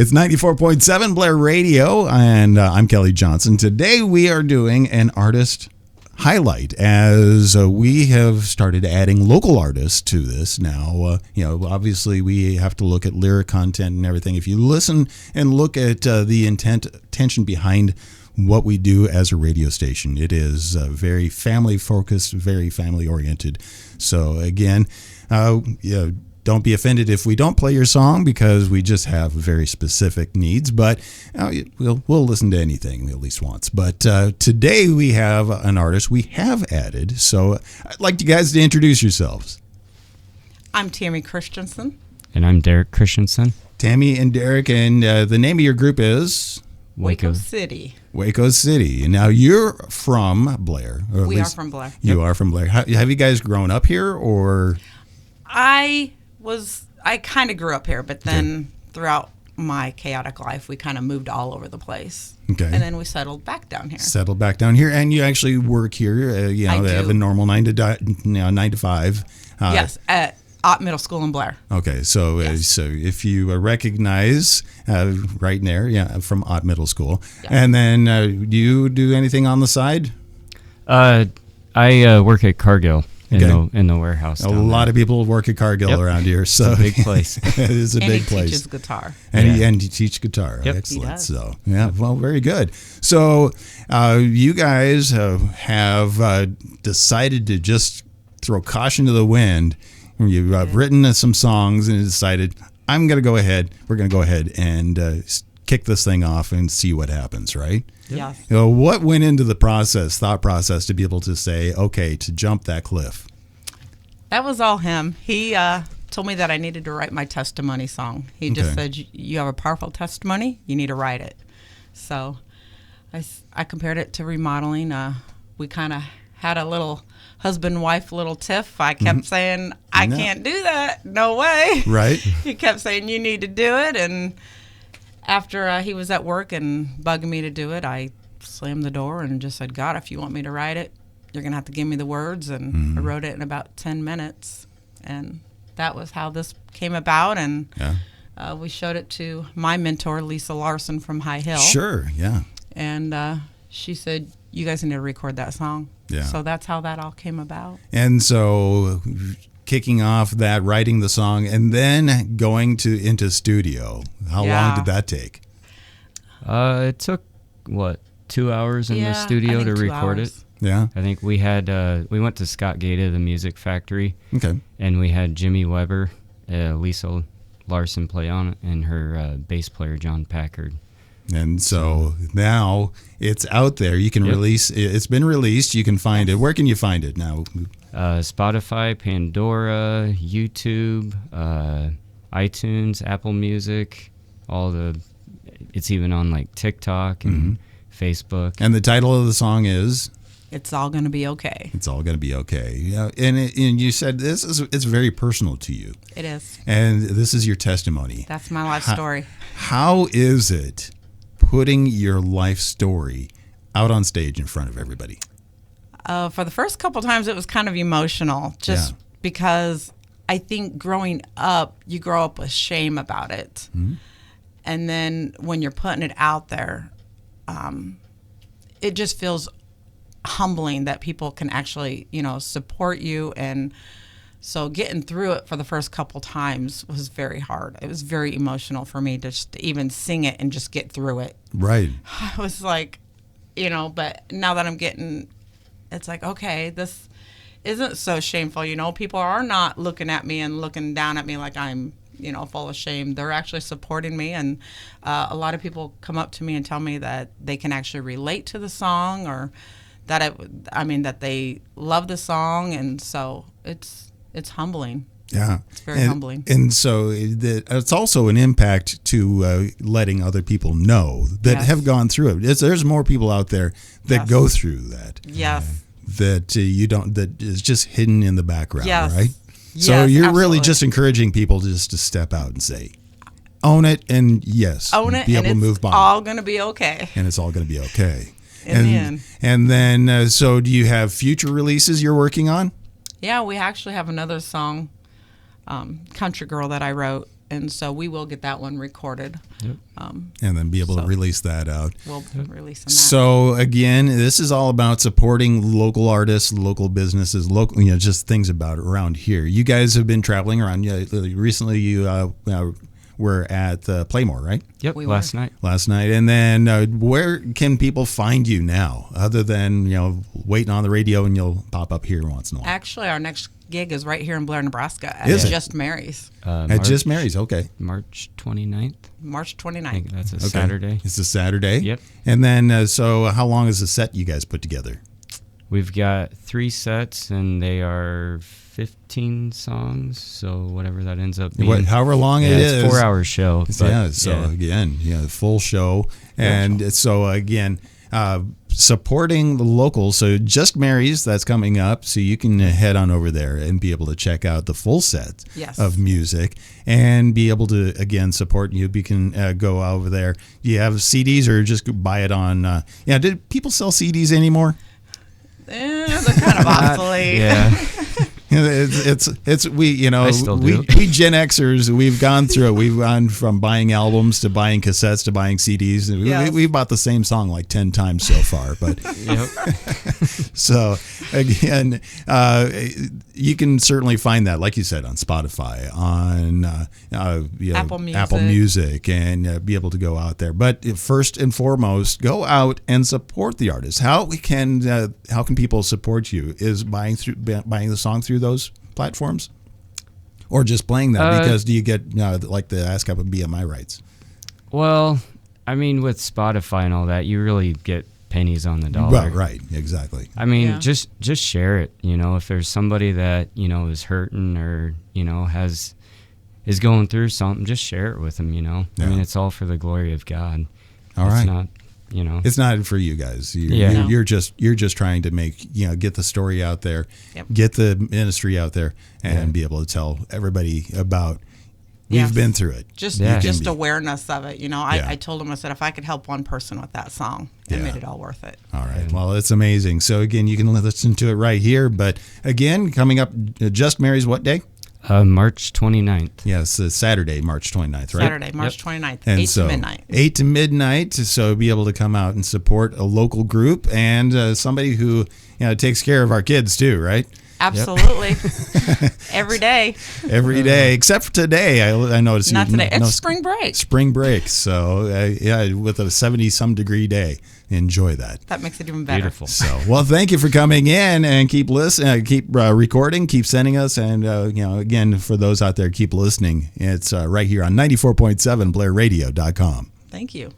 It's 94.7 Blair Radio, and I'm Kelly Johnson. Today we are doing an artist highlight as we have started adding local artists to this now. Obviously we have to look at lyric content and everything. If you listen and look at the intention behind what we do as a radio station, it is very family focused, very family oriented. So again, don't be offended if we don't play your song because we just have very specific needs, but we'll listen to anything at least once. But today we have an artist we have added, so I'd like you guys to introduce yourselves. I'm Tammy Christensen. And I'm Derek Christensen. Tammy and Derek, and the name of your group is? Waco City. Waco City. And now you're from Blair. Or we are from Blair. You are from Blair. Have you guys grown up here, or? I kind of grew up here, but then throughout my chaotic life, we kind of moved all over the place. Okay. And then we settled back down here. And you actually work here. They have a normal 9 to 5. Yes, at Ott Middle School in Blair. Okay, so if you recognize right there, from Ott Middle School, and then do you do anything on the side? I work at Cargill. In the warehouse. A lot of people work at Cargill around here, so it's a big place. It is a big place. And he teaches guitar. And you teach guitar. Yep. Excellent. So very good. So you guys have decided to just throw caution to the wind. You've written some songs and decided we're going to go ahead and kick this thing off and see what happens, right? Yes. What went into the thought process to be able to say, okay, to jump that cliff? That was all him. He told me that I needed to write my testimony song. He just said, you have a powerful testimony, you need to write it. So I compared it to remodeling. We kind of had a little husband-wife little tiff. I kept saying, I can't do that. No way. Right. He kept saying, you need to do it. And after he was at work and bugging me to do it, I slammed the door and just said, God, if you want me to write it, you're going to have to give me the words. And I wrote it in about 10 minutes. And that was how this came about. And we showed it to my mentor, Lisa Larson from High Hill. Sure, yeah. And she said, you guys need to record that song. Yeah. So that's how that all came about. And so kicking off that, writing the song, and then going into studio. How long did that take? It took, 2 hours in the studio to record it? Yeah. I think we went to Scott Gata, the music factory. Okay. And we had Jimmy Weber, Lisa Larson play on it, and her bass player, John Packard. And so now it's out there. You can release. It's been released. You can find it. Where can you find it now? Spotify, Pandora, YouTube, iTunes, Apple Music, it's even on like TikTok and Facebook. And the title of the song is? It's All Gonna Be Okay. It's All Gonna Be Okay. Yeah, and you said it's very personal to you. It is. And this is your testimony. That's my life story. How is it putting your life story out on stage in front of everybody? For the first couple times, it was kind of emotional, just because I think growing up, you grow up with shame about it. Mm-hmm. And then when you're putting it out there, it just feels humbling that people can actually, support you. And so getting through it for the first couple times was very hard. It was very emotional for me just to even sing it and just get through it. Right. I was like, but now that it's like, okay, this isn't so shameful. People are not looking at me and looking down at me like I'm, full of shame. They're actually supporting me. And a lot of people come up to me and tell me that they can actually relate to the song, or that that they love the song. And so it's humbling. Yeah. It's very humbling. And so it's also an impact to letting other people know that have gone through it. There's more people out there that go through that. Yes. That that is just hidden in the background, right? So you're really just encouraging people just to step out and say, own it, and own it, be able to move on. It's all going to be okay. And it's all going to be okay. In the end. And then, so do you have future releases you're working on? Yeah, we actually have another song, Country Girl, that I wrote and so we will get that one recorded. Yep. And then be able to release that out. We'll release that. So again, this is all about supporting local artists, local businesses, local, just things about around here. You guys have been traveling around. Recently, you were at Playmore, right? Yep, We last were. night. Last night. And then where can people find you now, other than waiting on the radio and you'll pop up here once in a while? Actually, our next gig is right here in Blair, Nebraska at Is it? Just Mary's, At Just Mary's, okay. March 29th. March I think 29th. that's a Saturday. It's a Saturday. Yep. And then, so how long is the set you guys put together? We've got 3 sets, and they are 15 songs, so whatever that ends up being. However long it is. It's a 4-hour show. Again, full show. And so again, supporting the locals. So Just Mary's, that's coming up, so you can head on over there and be able to check out the full set of music and be able to, again, support you. You can go over there. Do you have CDs or just buy it on, did people sell CDs anymore? They're kind of obsolete. Yeah. It's we I still do. we Gen Xers, we've gone through it. We've gone from buying albums to buying cassettes to buying CDs. Yes. We've bought the same song like 10 times so far. But Yep. so again, you can certainly find that, like you said, on Spotify, on Apple Music, and be able to go out there. But first and foremost, go out and support the artist. How can people support you? Is buying the song through those platforms, or just playing that? Because do you get like the ASCAP and BMI rights? Well, I mean, with Spotify and all that, you really get pennies on the dollar. Well, right, exactly. I mean, Yeah. just share it. If there's somebody that is hurting or is going through something, just share it with them. Yeah. I mean, it's all for the glory of God. All it's right. not. It's not for you guys. Yeah. You're just trying to make get the story out there, get the ministry out there, and be able to tell everybody about. We've been through it. Just awareness of it. I told him, I said, if I could help one person with that song, it made it all worth it. All right. Well, it's amazing. So again, you can listen to it right here. But again, coming up, Just Mary's what day? March 29th. Yes, Saturday, March 29th, right? Saturday, March 29th, And 8 so, to midnight. 8 to midnight. So be able to come out and support a local group and somebody who takes care of our kids too, right? Absolutely. Every day. Every day, except for today. I noticed. Not today. It's spring break. Spring break. So with a 70-some degree day. Enjoy that. That makes it even better. Beautiful. So, well, thank you for coming in and keep listening, keep recording, keep sending us. And, again, for those out there, keep listening. It's right here on 94.7 BlairRadio.com. Thank you.